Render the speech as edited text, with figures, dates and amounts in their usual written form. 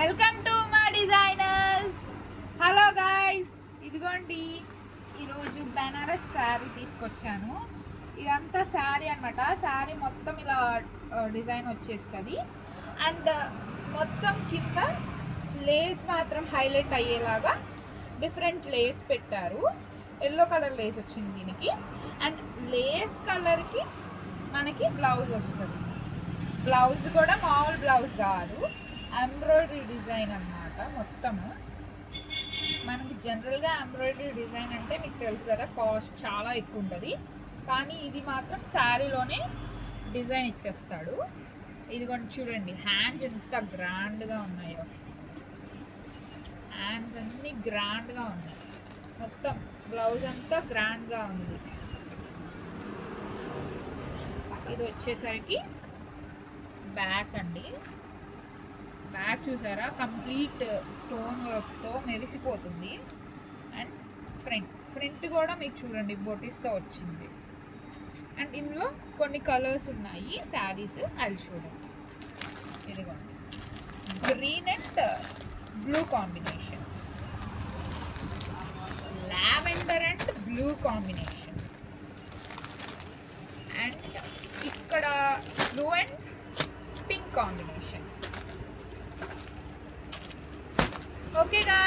Welcome to మా designers. Hello guys, ఇదిగోండి ఈరోజు బెనారస్ శారీ తీసుకొచ్చాను. ఇదంతా శారీ అనమాట. శారీ మొత్తం ఇలా డిజైన్ వచ్చేస్తుంది అండ్ మొత్తం కింద లేస్ మాత్రం హైలైట్ అయ్యేలాగా డిఫరెంట్ లేస్ పెట్టారు. ఎల్లో కలర్ లేస్ వచ్చింది దీనికి అండ్ లేస్ కలర్కి మనకి బ్లౌజ్ వస్తుంది. బ్లౌజ్ కూడా మామూలు బ్లౌజ్ కాదు, ఎంబ్రాయిడరీ డిజైన్ అన్నమాట. మొత్తము మనకి జనరల్గా ఎంబ్రాయిడరీ డిజైన్ అంటే మీకు తెలుసు కదా, కాస్ట్ చాలా ఎక్కువ ఉంటుంది. కానీ ఇది మాత్రం శారీలోనే డిజైన్ ఇచ్చేస్తాడు. ఇది కొంచెం చూడండి, హ్యాండ్స్ ఎంత గ్రాండ్గా ఉన్నాయో. హ్యాండ్స్ అన్నీ గ్రాండ్గా ఉన్నాయి. మొత్తం బ్లౌజ్ అంతా గ్రాండ్గా ఉంది. ఇది వచ్చేసరికి బ్యాక్ అండి. బ్యాక్ చూసారా, కంప్లీట్ స్టోన్ వర్క్తో మెరిసిపోతుంది. అండ్ ఫ్రంట్ కూడా మీకు చూడండి బొటీస్తో వచ్చింది. అండ్ ఇందులో కొన్ని కలర్స్ ఉన్నాయి శారీస్, అది చూడండి. ఇదిగోండి, green and blue combination, lavender and blue combination, and ఇక్కడ blue and pink combination. Okay guys.